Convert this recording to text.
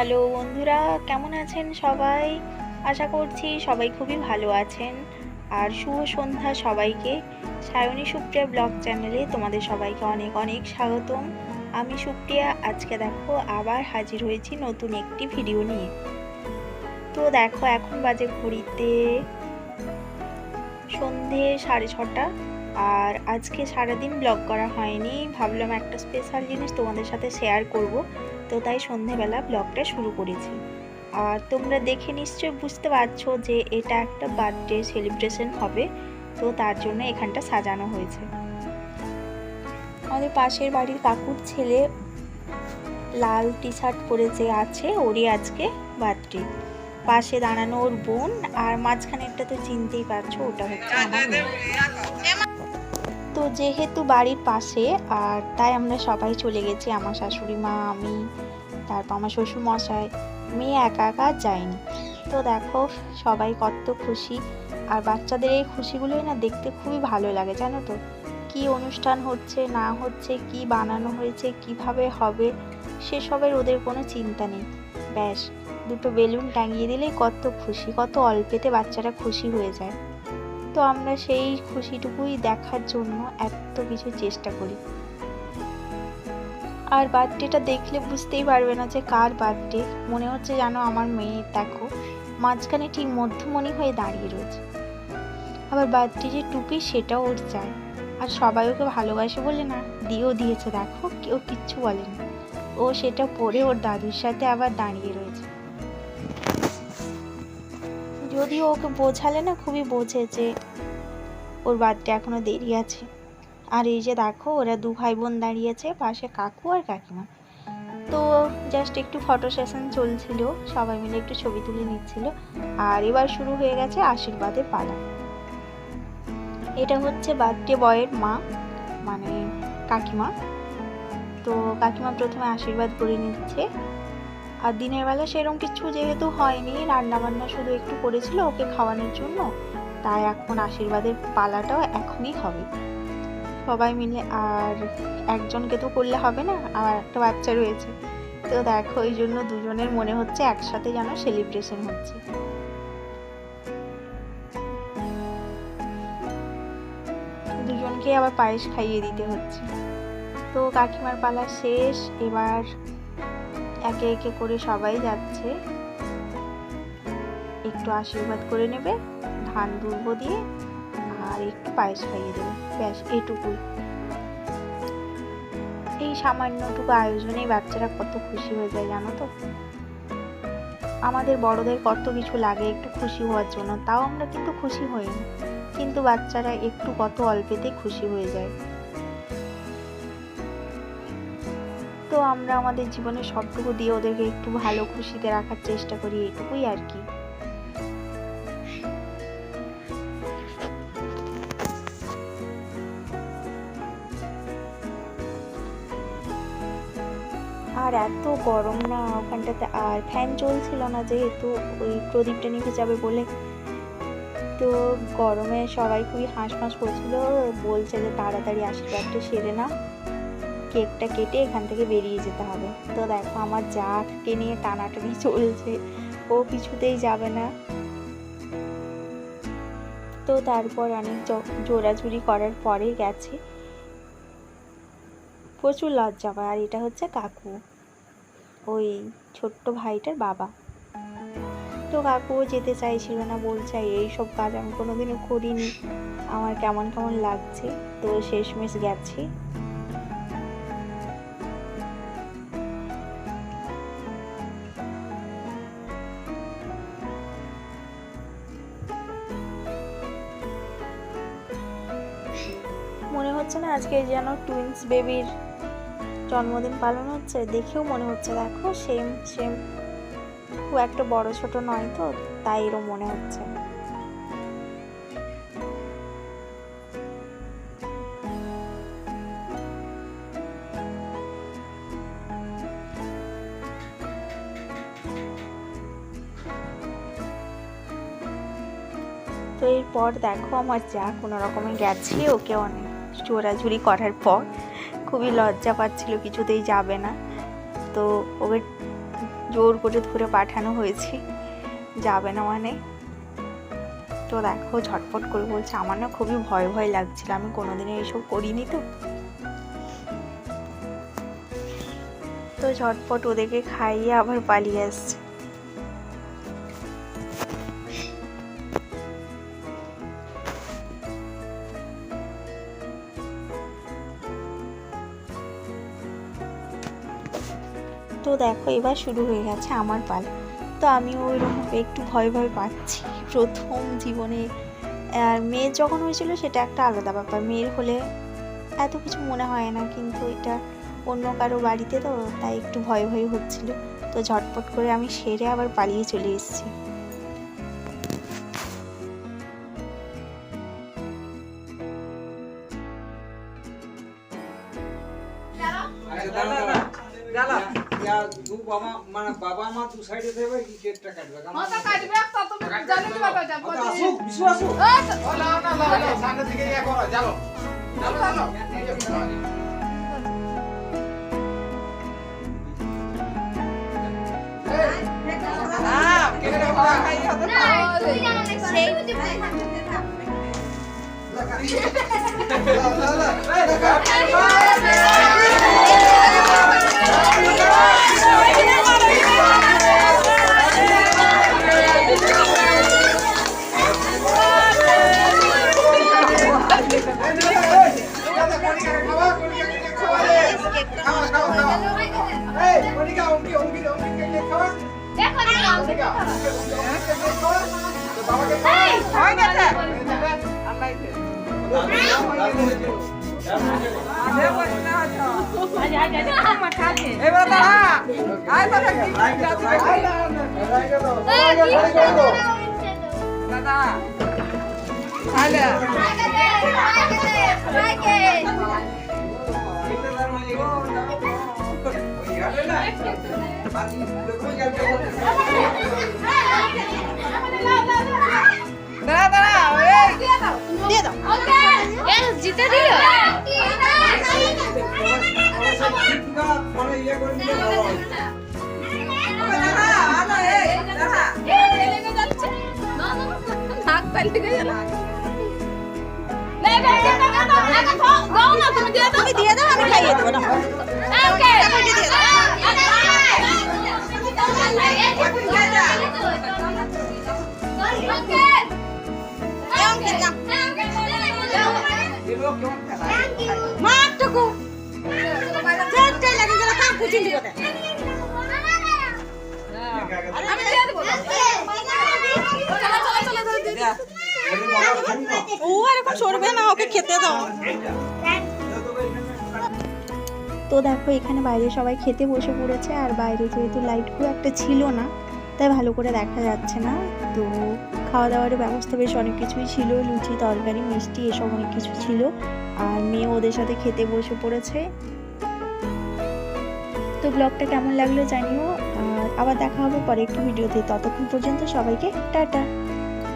Hello বন্ধুরা, কেমন আছেন সবাই? আশা করছি সবাই খুবই ভালো আছেন। আর শুভ সন্ধ্যা সবাইকে। সায়নী সুপ্রিয়া ব্লগ চ্যানেলে তোমাদের সবাইকে অনেক অনেক স্বাগতম। আমি সুপ্রিয়া। আজকে দেখো আবার হাজির হয়েছি নতুন একটি ভিডিও নিয়ে। তো দেখো এখন বাজে ঘড়িতে সন্ধে 6:30। আর আজকে সারাদিন ব্লগ করা হয়নি, ভাবলাম একটা স্পেশাল জিনিস তোমাদের সাথে শেয়ার করব, তো তাই সন্ধেবেলা ব্লগটা শুরু করেছি। আর তোমরা দেখে নিশ্চয়ই বুঝতে পারছো যে এটা একটা বার্থডে সেলিব্রেশন হবে, তো তার জন্য এখানটা সাজানো হয়েছে। আমাদের পাশের বাড়ির কাকুর ছেলে লাল টি শার্ট পরে যে আছে, ওরই আজকে বার্থডে। পাশে দাঁড়ানো ওর বোন, আর মাঝখানেরটা তো চিনতেই পারছো, ওটা হচ্ছে আমার মেয়ে। তো যেহেতু বাড়ির পাশে, আর তাই আমরা সবাই চলে গেছি, আমার শাশুড়ি মা, আমি, তারপর আমার শ্বশুর মশাই। মেয়ে একা একা যায়নি। তো দেখো সবাই কত খুশি। আর বাচ্চাদের এই খুশিগুলোই না দেখতে খুবই ভালো লাগে, জানো তো। কি অনুষ্ঠান হচ্ছে না হচ্ছে, কি বানানো হয়েছে, কিভাবে হবে, সেসবের ওদের কোনো চিন্তা নেই। ব্যাস দুটো বেলুন টাঙিয়ে দিলেই কত খুশি, কত অল্পেতে বাচ্চারা খুশি হয়ে যায়। তো আমরা সেই খুশিটুকুই দেখার জন্য এত কিছু চেষ্টা করি। আর বার্থডেটা দেখলে বুঝতেই পারবে না যে কার বার্থডে, মনে হচ্ছে জানো আমার মেয়ে দেখো মাঝখানে ঠিক মধ্যমণি হয়ে দাঁড়িয়ে রয়েছে। আবার বার্থডে যে টুপি সেটাও ওর চাই, আর সবাই ওকে ভালোবাসে বলে না দিয়েও দিয়েছে, দেখো কেউ কিচ্ছু বলেনি। ও সেটা পরে ওর দাদুর সাথে আবার দাঁড়িয়ে রয়েছে। যদিও ওকে বোঝালে না খুবই বোঝে যে ওর বার্থডে এখনো দেরি আছে। আর এই যে দেখো ওরা দু ভাই বোন দাঁড়িয়েছে, পাশে কাকু আর কাকিমা। তো জাস্ট একটু ফটো সেশন চলছিল, সবাই মিলে একটু ছবি তুলে নিচ্ছিল। আর এবার শুরু হয়ে গেছে আশীর্বাদের পালা। এটা হচ্ছে বার্থডে বয়ের মা, মানে কাকিমা। তো কাকিমা প্রথমে আশীর্বাদ করে নিচ্ছে। আর দিনের বেলা সেরকম কিছু যেহেতু হয়নি, রান্নাবান্না শুধু একটু করেছিল ওকে খাওয়ানোর জন্য, তাই এখন আশীর্বাদের পালাটাও এখনই হবে সবাই মিলে। আর একজনকে তো করলে হবে না, আমার একটা বাচ্চা রয়েছে। তো দেখো ওই জন্য দুজনের মনে হচ্ছে একসাথে যেন সেলিব্রেশন হচ্ছে। দুজনকে আবার পায়েস খাইয়ে দিতে হচ্ছে। তো কাকিমার পালা শেষ, এবার একে একে করে সবাই যাচ্ছে, একটু আশীর্বাদ করে নেবে, ধান দুর্ব দিয়ে, আর একটু পায়েস খাইয়ে দেবে, ব্যাস এটুকুই। এই সামান্যটুকু আয়োজনেই বাচ্চারা কত খুশি হয়ে যায় জানো তো। আমাদের বড়দের কত কিছু লাগে একটু খুশি হওয়ার জন্য, তাও আমরা কিন্তু খুশি হই না, কিন্তু বাচ্চারা একটু কত অল্পেতেই খুশি হয়ে যায়। তো আমরা আমাদের জীবনে সবটুকু দিয়ে ওদেরকে একটু ভালো খুশিতে রাখার চেষ্টা করি, এটুকুই আর কি। আর এত গরম না ওখানটাতে, আর ফ্যান চলছিল না যেহেতু ওই প্রদীপটা নিভে যাবে বলে। তো গরমে সবাই খুবই হাঁসফাঁস করছিল, বলছে যে তাড়াতাড়ি আশীর্বাদটা সেরে না, কেকটা কেটে এখান থেকে বেরিয়ে যেতে হবে। তো দেখো আমার যাকে নিয়ে টানাটানি চলছে, ও কিছুতেই যাবে না। তো তারপর অনেক জোরাজুরি করার পরে গেছে, প্রচুর লজ্জা পায়। আর এটা হচ্ছে কাকু, ওই ছোট্ট ভাইটার বাবা। তো কাকুও যেতে চাইছিল না, বলছে এইসব কাজ আমি কোনোদিনও করিনি, আমার কেমন কেমন লাগছে। তো শেষমেশ গেছি। মনে হচ্ছে না আজকে যেন টুইন্স বেবির জন্মদিন পালন হচ্ছে, দেখেও মনে হচ্ছে দেখো সেম সেম, খুব একটা বড় ছোট নয় তো, তাই এরও মনে হচ্ছে। তো এরপর দেখো আমার যা কোনো রকমে গেছি, ওকে অনেক জোরাঝুরি করার পর খুবই লজ্জা পাচ্ছিল, কিছুতেই যাবে না। তো ওকে জোর করে ধরে পাঠানো হয়েছে, যাবে না মানে। তো দেখো ঝটপট করে বলছে, আমার না খুবই ভয় ভয় লাগছিল, আমি কোনোদিনও এইসব করিনি। তো ঝটপট ওদেরকে খাইয়ে আবার পালিয়ে আসছে। তো দেখো এবার শুরু হয়ে গেছে আমার পালা। তো আমিও ওইরকম একটু ভয় ভয় পাচ্ছি প্রথম জীবনে। আর মেয়ের যখন হয়েছিল সেটা একটা আলাদা ব্যাপার, মেয়ের হলে এত কিছু মনে হয় না, কিন্তু এটা অন্য কারো বাড়িতে তো তাই একটু ভয় ভয় হচ্ছিল। তো ঝটপট করে আমি সেরে আবার পালিয়ে চলে এসেছি। বাবা মা দু সাইডে দেবে কি কেকটা কাটবে মাথা কাটবে তত জানি কি বাবাটা আসুক বিশু আসুক না সামনে দিকে ইয়া করো চলো চলো কেকটা খাই হাতে না তুই জানো না সেই জিতে দিও তুমি দিয়ে দাও, আমি খাইয়ে দেবো না। মাটুকু যেটাই লাগে গেল কাম পুচিন দিব দে আমি দিয়ে দেব। চলো ও এরকম সরবে না, ওকে খেতে দাও। তো দেখো এখানে বাইরে সবাই খেতে বসে পড়েছে, আর বাইরে যেহেতু লাইট খুব একটা ছিল না তাই ভালো করে দেখা যাচ্ছে না। তো খাওয়া দাওয়ার ব্যবস্থা বেশ অনেক কিছুই ছিল, লুচি তরকারি মিষ্টি এসব অনেক কিছু ছিল, আর মেয়ে ওদের সাথে খেতে বসে পড়েছে। তো ব্লগটা কেমন লাগলো জানিও, আর আবার দেখা হবে পরে একটু ভিডিওতে। ততক্ষণ পর্যন্ত সবাইকে টাটা।